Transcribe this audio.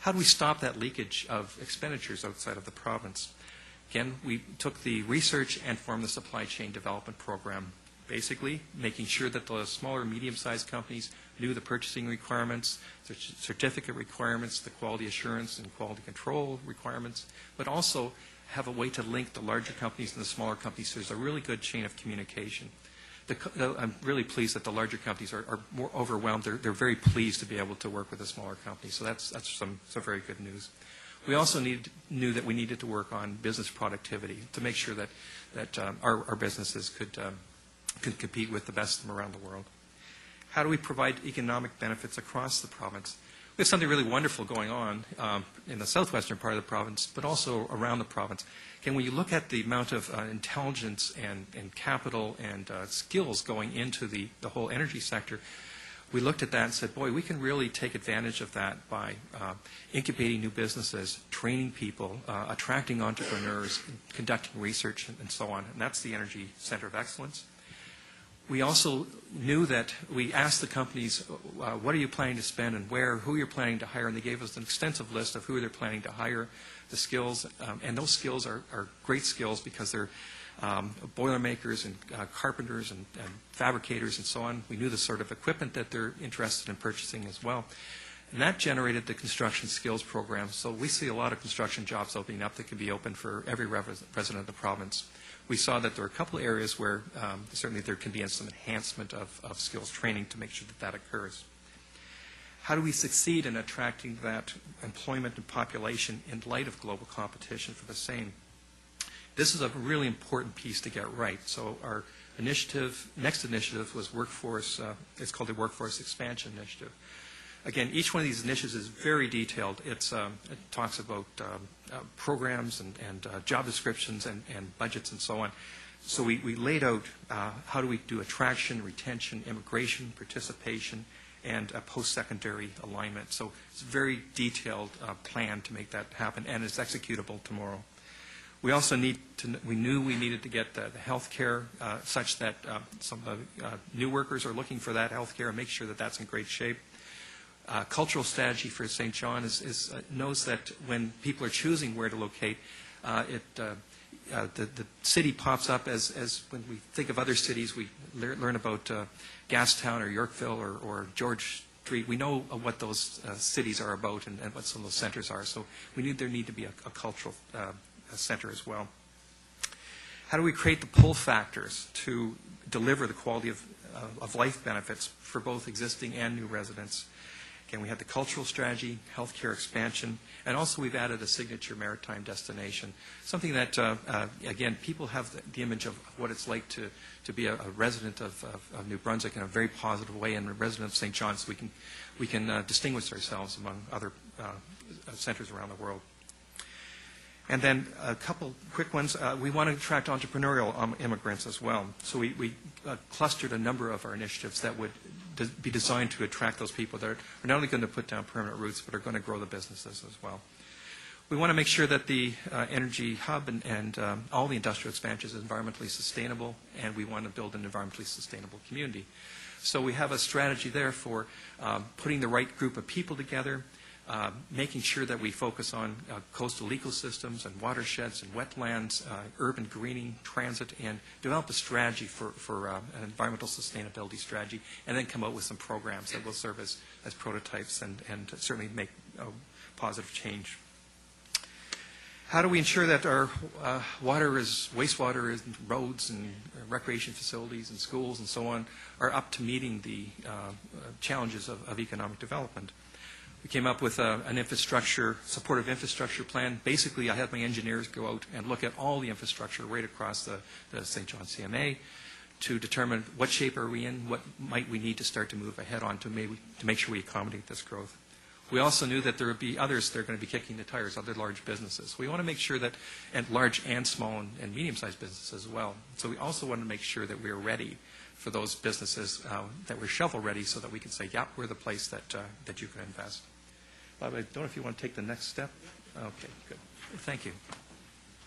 How do we stop that leakage of expenditures outside of the province? Again, we took the research and formed the supply chain development program, basically making sure that the smaller, medium-sized companies knew the purchasing requirements, the certificate requirements, the quality assurance and quality control requirements, but also have a way to link the larger companies and the smaller companies so there's a really good chain of communication. I'm really pleased that the larger companies are more overwhelmed. They're very pleased to be able to work with the smaller companies, so that's some very good news. We also knew that we needed to work on business productivity to make sure that our businesses could compete with the best of them around the world. How do we provide economic benefits across the province? We have something really wonderful going on in the southwestern part of the province, but also around the province. Again, when you look at the amount of intelligence and capital and skills going into the whole energy sector, we looked at that and said, boy, we can really take advantage of that by incubating new businesses, training people, attracting entrepreneurs, conducting research, and so on. And that's the Energy Center of Excellence. We also knew that we asked the companies, what are you planning to spend and where, who you're planning to hire, and they gave us an extensive list of who they're planning to hire, the skills, and those skills are great skills because they're boilermakers and carpenters and fabricators and so on. We knew the sort of equipment that they're interested in purchasing as well. And that generated the construction skills program. So we see a lot of construction jobs opening up that can be open for every resident of the province. We saw that there are a couple of areas where certainly there can be some enhancement of skills training to make sure that occurs. How do we succeed in attracting that employment and population in light of global competition for the same? This is a really important piece to get right. So our next initiative was workforce, it's called the Workforce Expansion Initiative. Again, each one of these initiatives is very detailed. It talks about programs and job descriptions and budgets and so on. So we laid out how do we do attraction, retention, immigration, participation, and post-secondary alignment. So it's a very detailed plan to make that happen, and it's executable tomorrow. We also we knew we needed to get the health care such that some of the new workers are looking for that health care and make sure that that's in great shape. Cultural strategy for St. John knows that when people are choosing where to locate, the city pops up as when we think of other cities, we learn about Gastown or Yorkville or George Street. We know what those cities are about and what some of those centers are. So we knew there need to be a cultural center as well. How do we create the pull factors to deliver the quality of life benefits for both existing and new residents? Again, we had the cultural strategy, healthcare expansion, and also we've added a signature maritime destination, something that, again, people have the image of what it's like to be a resident of New Brunswick in a very positive way and a resident of St. John, so we can distinguish ourselves among other centers around the world. And then a couple quick ones. We want to attract entrepreneurial immigrants as well. So we clustered a number of our initiatives that would be designed to attract those people that are not only going to put down permanent roots, but are going to grow the businesses as well. We want to make sure that the energy hub and all the industrial expansion is environmentally sustainable, and we want to build an environmentally sustainable community. So we have a strategy there for putting the right group of people together, making sure that we focus on coastal ecosystems and watersheds and wetlands, urban greening, transit, and develop a strategy for an environmental sustainability strategy, and then come out with some programs that will serve as prototypes and certainly make positive change. How do we ensure that our wastewater, roads and recreation facilities and schools and so on are up to meeting the challenges of economic development? We came up with an supportive infrastructure plan. Basically, I had my engineers go out and look at all the infrastructure right across the St. John CMA to determine what shape are we in, what might we need to start to move ahead on to make sure we accommodate this growth. We also knew that there would be others that are going to be kicking the tires, other large businesses. We want to make sure that, and large and small and medium-sized businesses as well. So we also want to make sure that we're ready for those businesses, that we're shovel-ready so that we can say, yeah, we're the place that you can invest. Bob, I don't know if you want to take the next step. Okay, good. Thank you.